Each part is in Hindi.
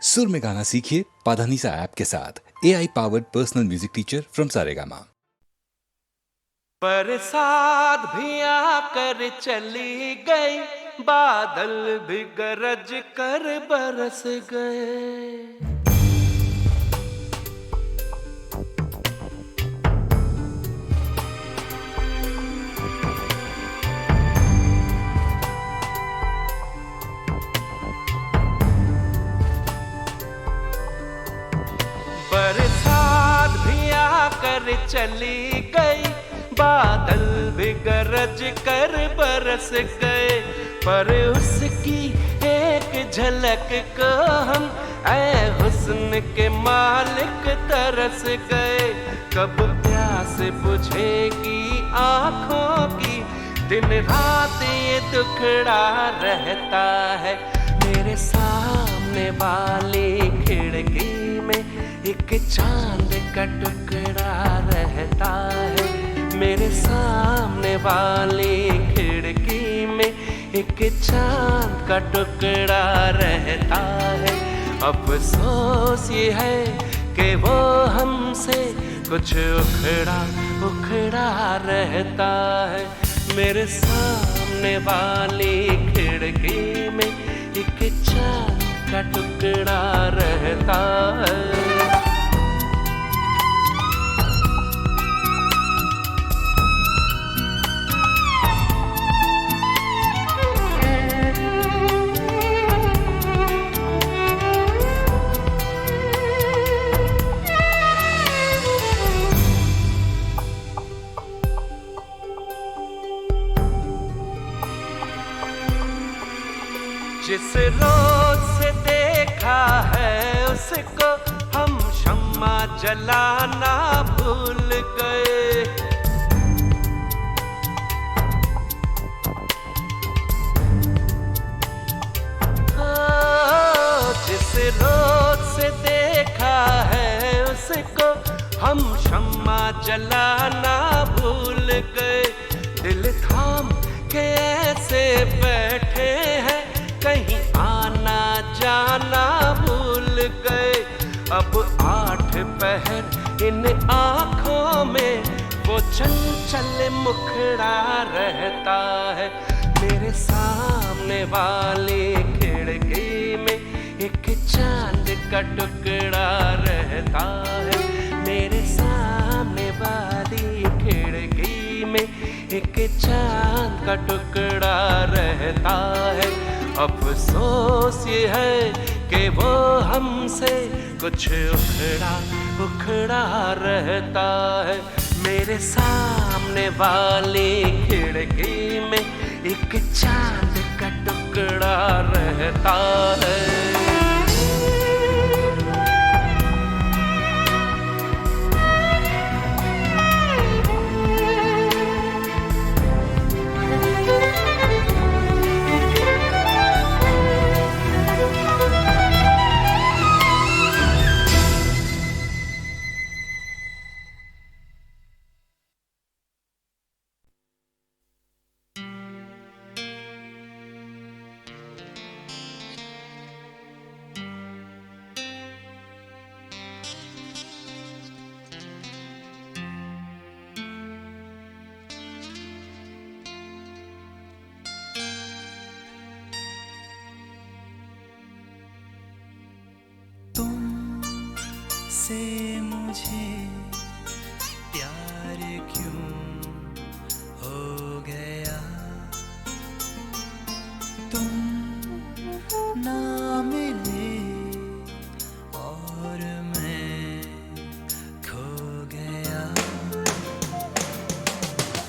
सुर में गाना सीखिए पाधानीसा ऐप के साथ। AI powered personal music teacher from Saregama. बरसात भी आकर चली गई, बादल भी गरज कर बरस गए। बरसात भी आकर चली गई, बादल भी गरज कर बरस गए। पर उसकी एक झलक को हम ऐ हुस्न के मालिक तरस गए। कब प्यास बुझेगी आँखों की, दिन रात ये दुखड़ा रहता है। मेरे सामने वाली खिड़की में एक चांद का टुकड़ा रहता है। मेरे सामने वाली खिड़की में एक चांद का टुकड़ा रहता है। अफसोस ये है कि वो हमसे कुछ उखड़ा उखड़ा रहता है। मेरे सामने वाली खिड़की में एक चांद का टुकड़ा रहता है। जिस रोज से देखा है उसको हम शम्मा जलाना भूल गए। जिस रोज से देखा है उसको हम शम्मा जलाना भूल गए। दिल थाम के ऐसे बैठे हैं, कहीं आना जाना भूल गए। अब 8 पहर इन आँखों में वो चंचल मुखड़ा रहता है। मेरे सामने वाली खिड़की में एक चांद का टुकड़ा रहता है। मेरे सामने वाली खिड़की में एक चांद का टुकड़ा रहता है। अफसोस ये है कि वो हमसे कुछ उखड़ा उखड़ा रहता है। मेरे सामने वाली खिड़की में एक चांद का टुकड़ा रहता है। से मुझे प्यार क्यों हो गया, तुम ना मिले और मैं खो गया।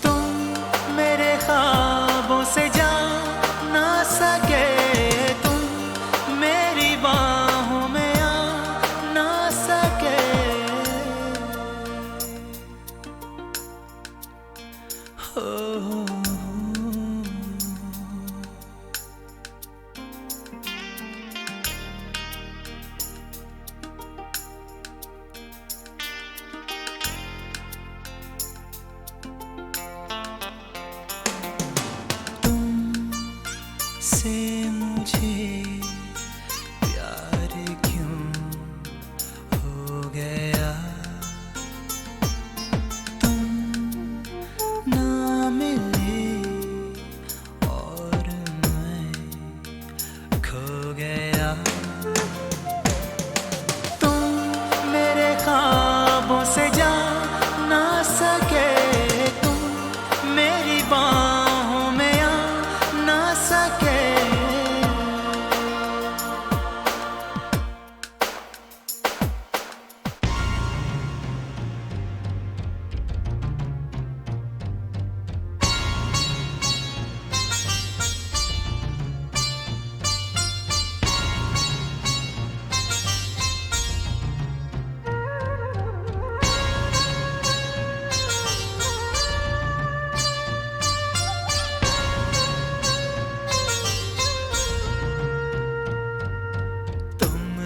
तुम मेरे ख्वाबों से जा ना सके, तुम मेरी बाहों में आ ना सके।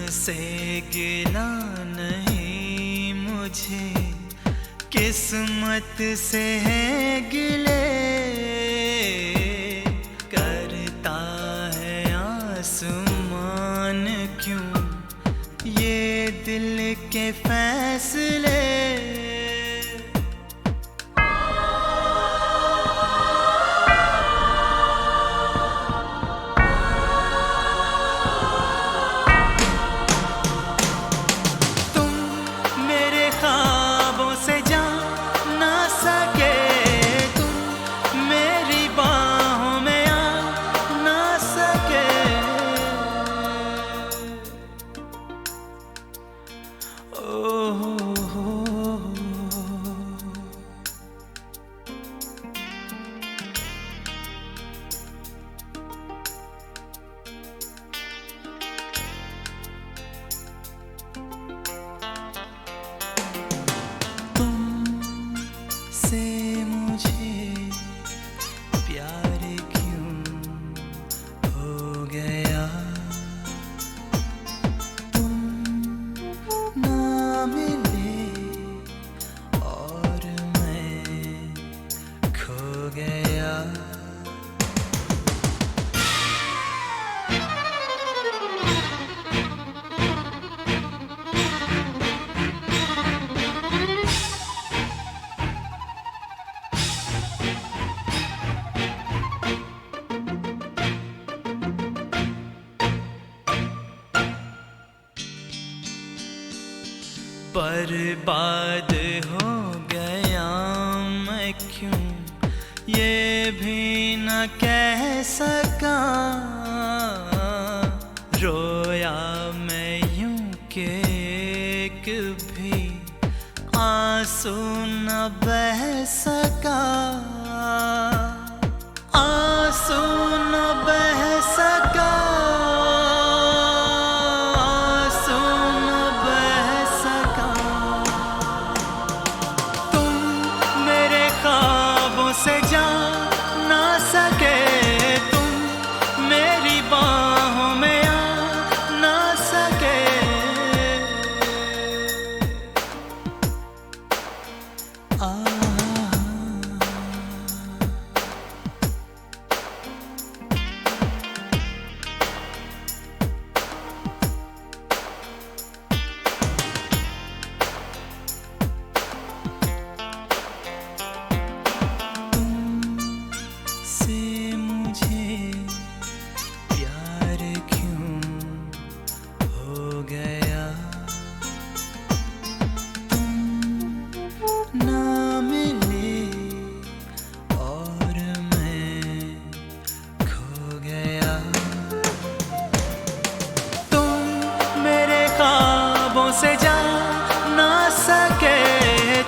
तुमसे गिला नहीं मुझे, किस्मत से है गिले। करता है आसमान क्यों ये दिल के फैसले। बर्बाद हो गया मैं क्यों ये भी न कह सका। रोया मैं यूं कि एक भी आंसू न बह सका। आंसू न बह सका। से जा ना सके तुम मेरी बाहों में आ ना सके। से जा ना सके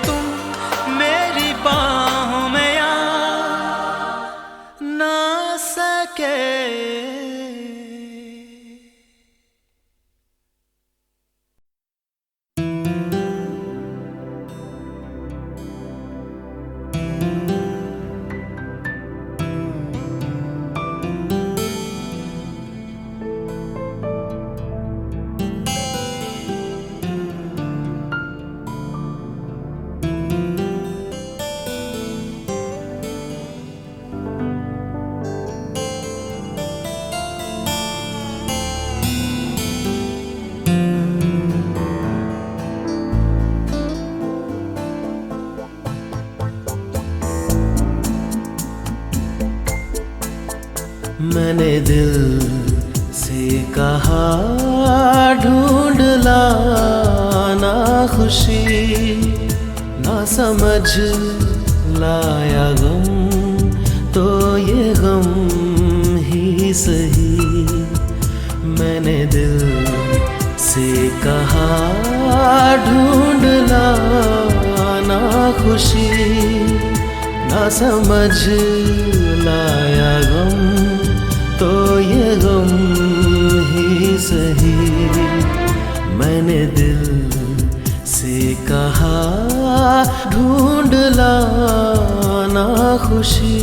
तुम मेरी बाहों में आ ना सके। मैंने दिल से कहा ढूंढ लाना खुशी, ना समझ लाया गम तो ये गम ही सही। मैंने दिल से कहा ढूंढ लाना खुशी, ना समझ लाया गम तो ये गम ही सही। मैंने दिल से कहा ढूंढ लाना खुशी।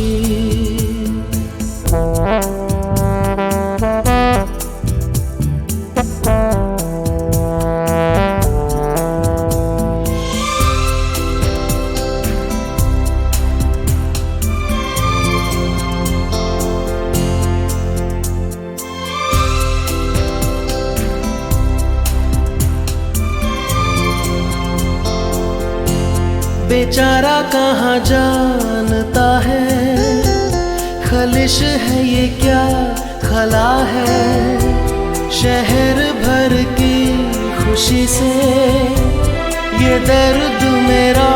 बेचारा कहाँ जानता है, खलिश है ये क्या खला है। शहर भर की खुशी से ये दर्द मेरा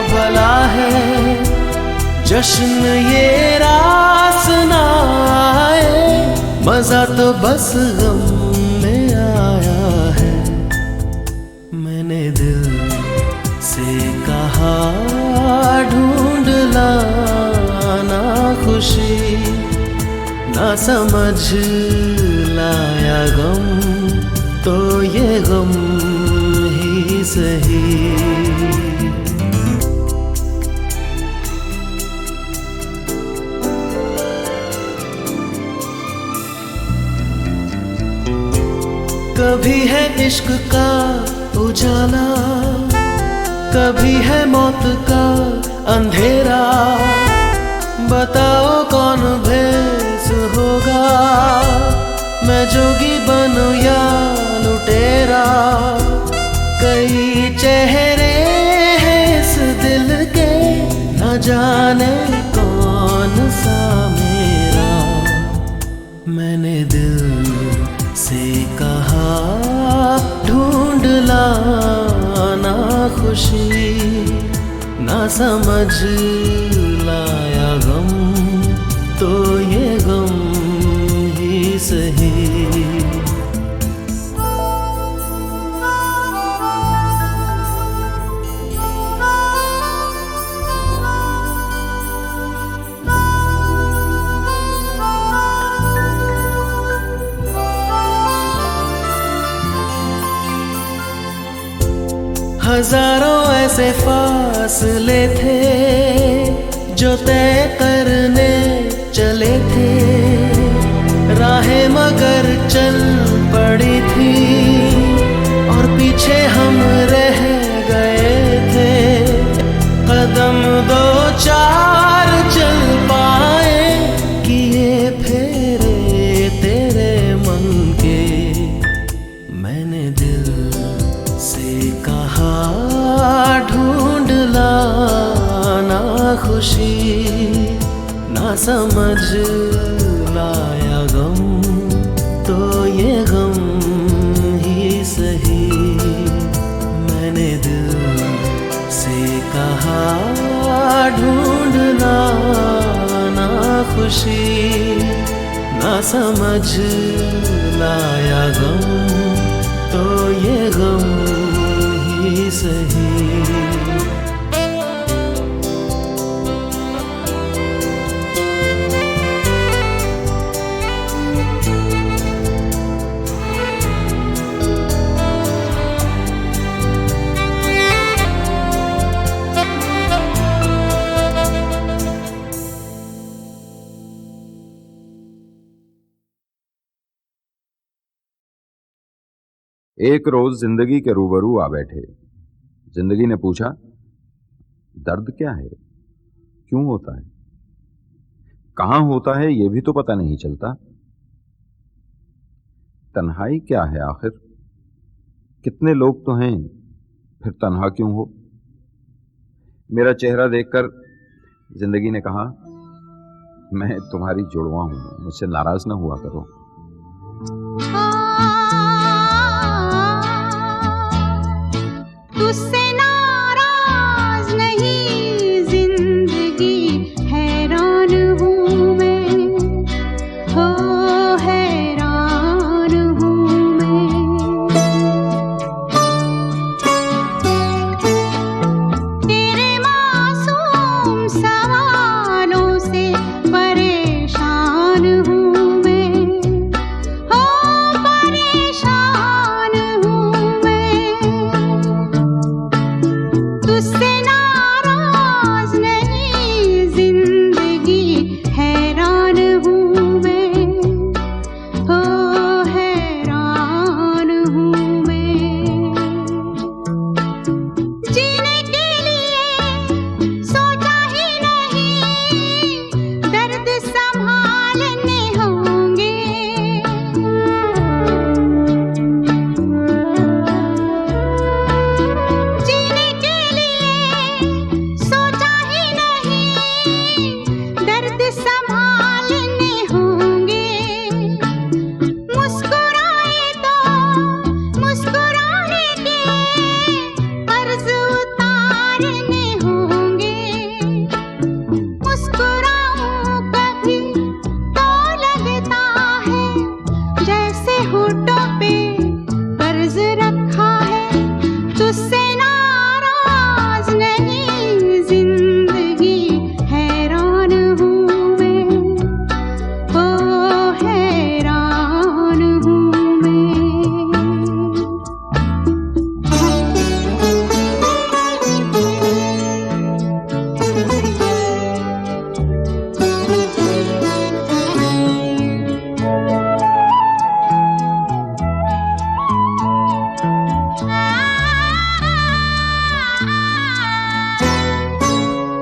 भला है। जश्न ये रास ना आए, मजा तो बस गम में आया है। मैंने दिल से कहा ढूंढ लाना खुशी, ना समझ लाया गम तो ये गम ही सही। कभी है इश्क का उजाला, कभी है मौत का अंधेरा। बताओ कौन भेस होगा, मैं जोगी बनूं या लुटेरा। कई चेहरे हैं इस दिल के, न जाने कौन सा मेरा। मैंने दिल से कहा ढूंढ लाना खुशी, ना समझ लाया गम तो ये गम ही सही। हजारों ऐसे फासले थे जो तय करने चले थे। राहें मगर चल पड़ी थी और पीछे हम रह गए थे। कदम दो चार चल पाए, किए फेरे तेरे मन के। मैंने दिल से कहा ढूंढ लाना खुशी, ना समझ लाया गम तो ये गम ही सही। मैंने दिल से कहा ढूंढ लाना खुशी, ना समझ लाया गम तो ये गम ही सही। एक रोज जिंदगी के रूबरू आ बैठे। जिंदगी ने पूछा, दर्द क्या है, क्यों होता है, कहां होता है, यह भी तो पता नहीं चलता। तन्हाई क्या है आखिर, कितने लोग तो हैं, फिर तन्हा क्यों हो। मेरा चेहरा देखकर जिंदगी ने कहा, मैं तुम्हारी जुड़वा हूं, मुझसे नाराज ना हुआ करो। तुझसे नाराज नहीं जिंदगी, हैरान हूँ मैं, हो हैरान हूँ मैं। तेरे मासूम सवालों से परेशान हूँ मैं। रखा है, तुझसे नाराज नहीं जिंदगी, हैरान हूँ मैं, ओ हैरान हूँ मैं।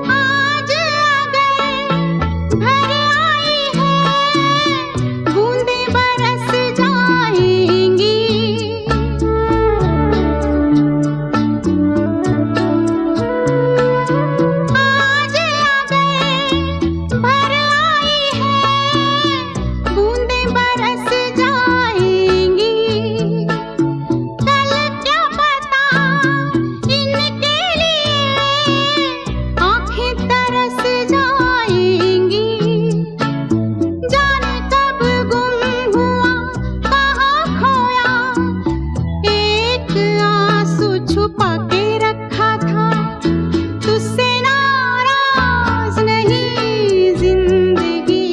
आज अगर भर आई है, बूंदें बरस जाएंगी। आज अगर भर आई है, बूंदें बरस जाएंगी। कल क्या पता इनके लिए आँखें तरस जाएंगी। जाने कब गुम हुआ, कहाँ खोया, एक आंसू छुपा के रखा था, तुझसे नाराज नहीं जिंदगी,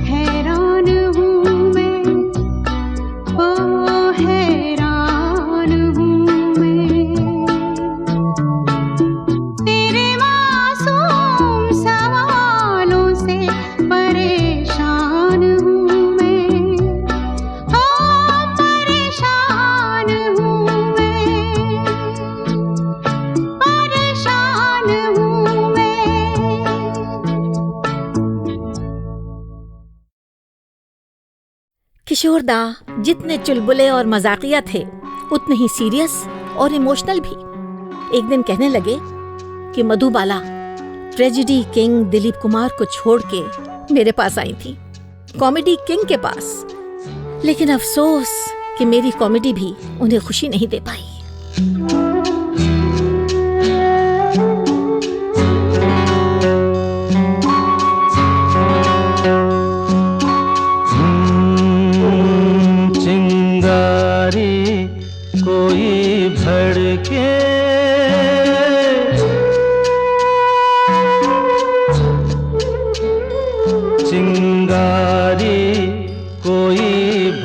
हैरान हूँ मैं, ओ हैरान हूँ मैं। तेरे मासूम सवालों से परेशान हूँ मैं, ओ परेशान हूँ मैं, परेशान हूँ मैं। किशोर दा जितने चुलबुले और मजाकिया थे उतने ही सीरियस और इमोशनल भी। एक दिन कहने लगे कि मधुबाला ट्रेजेडी किंग दिलीप कुमार को छोड़ के मेरे पास आई थी, कॉमेडी किंग के पास, लेकिन अफसोस कि मेरी कॉमेडी भी उन्हें खुशी नहीं दे पाई। चिंगारी कोई भड़के, चिंगारी कोई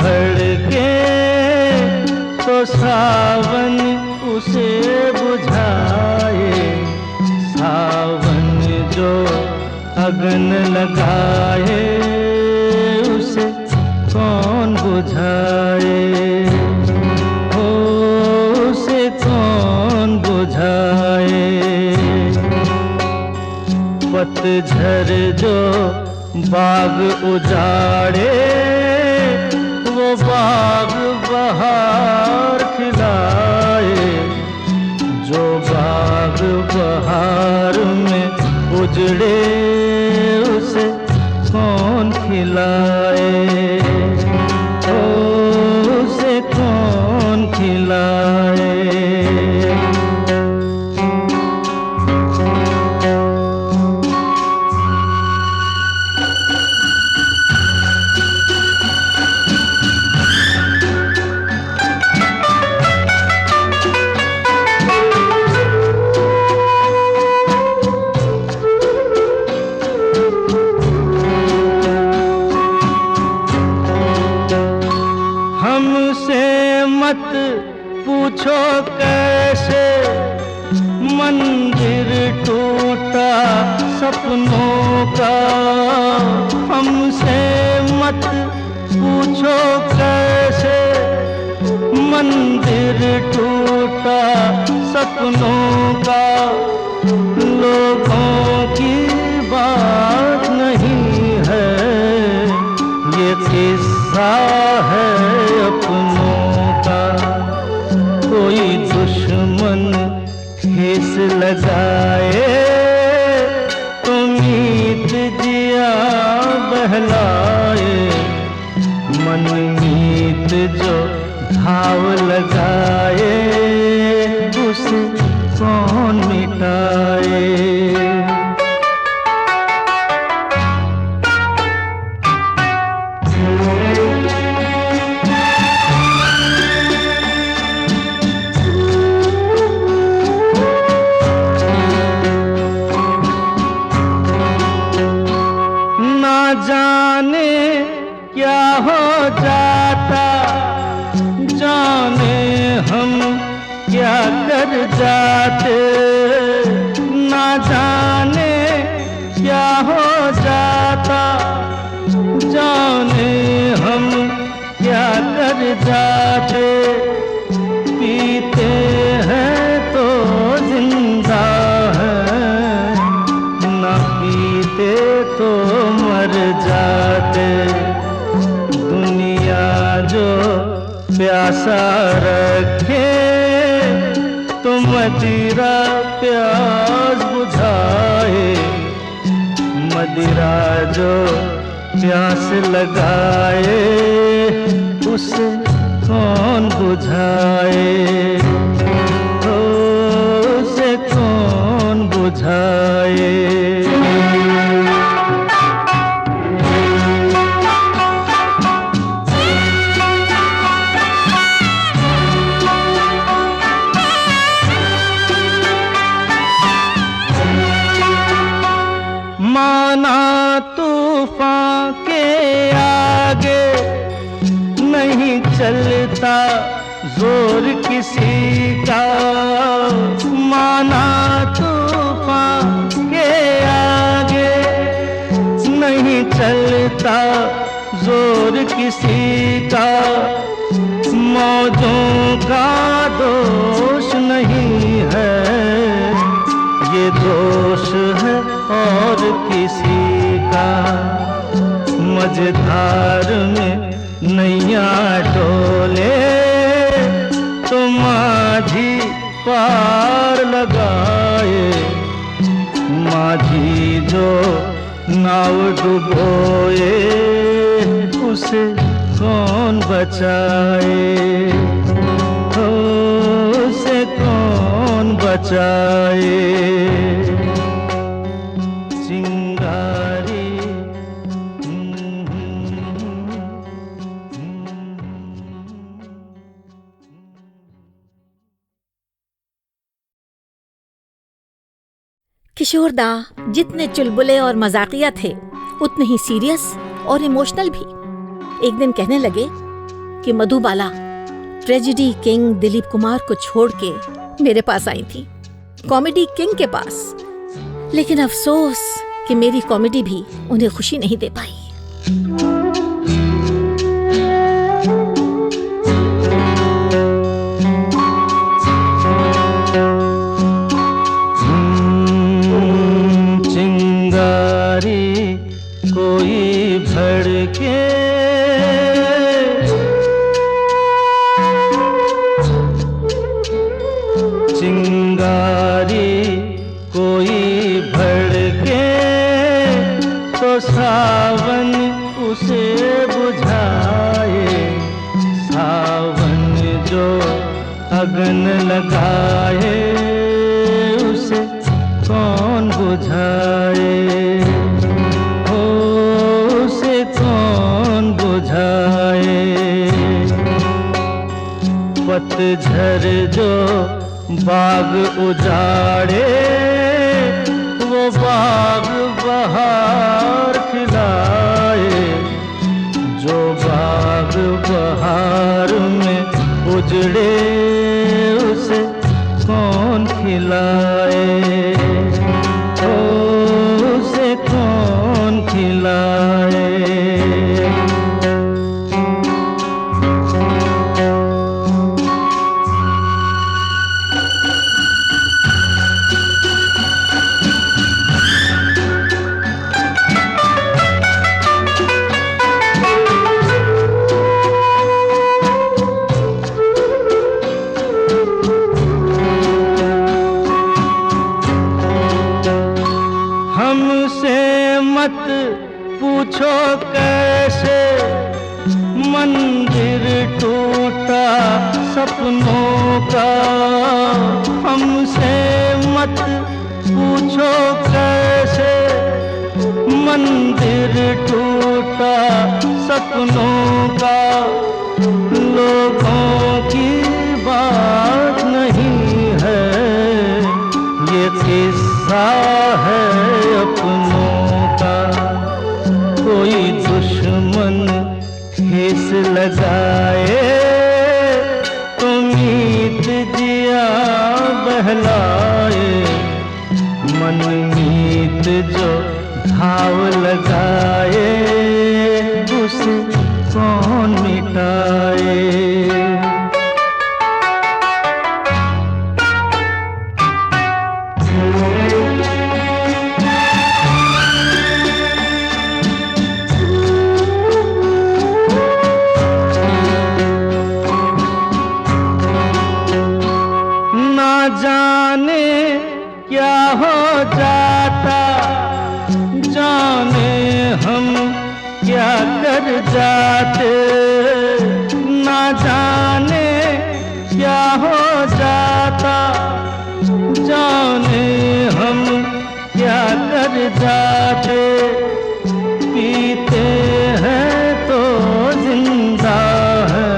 भड़के, तो सावन उसे बुझाए, सावन जो अगन लगाए, उसे कौन बुझाए, हो उसे कौन बुझाए। पतझर जो बाग उजाड़े, वो बाग बहार खिलाए, जो बाग बहार में उजड़े, उसे कौन खिलाए, ओ उसे कौन खिलाए। हमसे मत पूछो कैसे मंदिर टूटा सपनों का, हमसे मत पूछो कैसे मंदिर टूटा सपनों का। लोगों की बात नहीं है, ये किस्सा है अपनों का। कोई दुश्मन ठेस लगाए, तो मीत जिया बहलाए, मन मीत जो घाव लगाए, उसे कौन मिटाए। क्या कर जाते, ना जाने क्या हो जाता, जाने हम क्या कर जाते। पीते हैं तो जिंदा है, ना पीते तो मर जाते। दुनिया जो प्यासा रखे तो मदिरा प्यास बुझाए, मदिरा जो प्यास लगाए उसे कौन बुझाए, ओ, उसे कौन बुझाए। माना तूफान के आगे नहीं चलता जोर किसी का, माना तूफान के आगे नहीं चलता जोर किसी का। मौजों का दोष नहीं है ये दोष है और किसी का। मझधार में नैया डोले तो माझी पार लगाए, माझी जो नाव डुबोए उसे कौन बचाए, उसे कौन बचाए। चिंगारी किशोर दा जितने चुलबुले और मजाकिया थे उतने ही सीरियस और इमोशनल भी। एक दिन कहने लगे कि मधुबाला ट्रेजेडी किंग दिलीप कुमार को छोड़ के मेरे पास आई थी, कॉमेडी किंग के पास। लेकिन अफसोस कि मेरी कॉमेडी भी उन्हें खुशी नहीं दे पाई। कोई भड़के चिंगारी कोई भड़के तो सावन उसे बुझाए, सावन जो अगन लगाए उसे कौन बुझाए, कौन बुझाए। पतझर जो बाग उजाड़े वो बाग बहार खिलाए, जो बाग बहार में उजड़े उसे कौन खिलाए, उसे कौन खिलाए। मत पूछो कैसे मंदिर टूटा सपनों का, हमसे मत पूछो कैसे मंदिर टूटा सपनों का। लोगों की बात नहीं है ये किस्सा है अपनों का। कोई दुश्मन ठेस लगाए तो मीत जिया जाने क्या हो जाता, जाने हम क्या कर जाते, ना जाने क्या हो जाता, जाने हम क्या कर जाते। पीते हैं तो जिंदा है,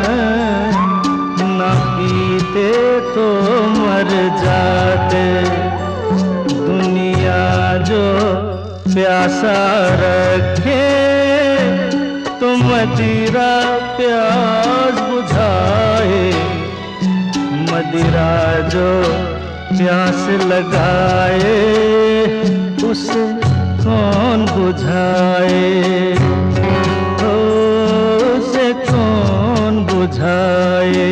ना पीते तो मर जाते। दुनिया जो प्यासा रखे तो मदिरा प्यास बुझाए, मदिरा जो प्यास लगाए उसे कौन बुझाए, ओ उसे कौन बुझाए।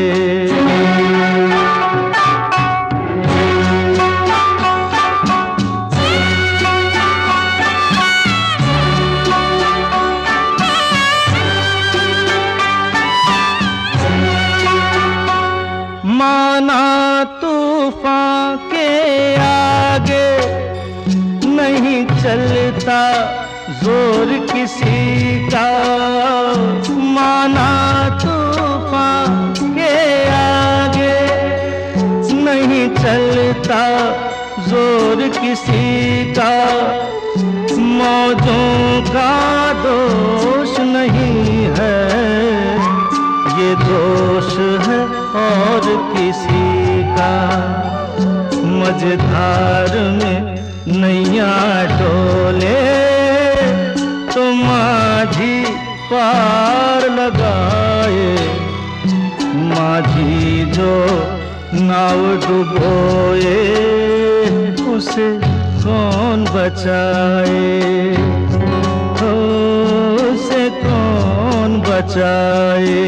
माना तूफान के आगे नहीं चलता जोर किसी का, माना तूफान के आगे नहीं चलता जोर किसी का। मौजों का दोष नहीं है, ये दोष है और किसी का। मझधार में नैया डोले तो माझी पार लगाए, माझी जो नाव डुबोए उसे कौन बचाए, उसे कौन बचाए।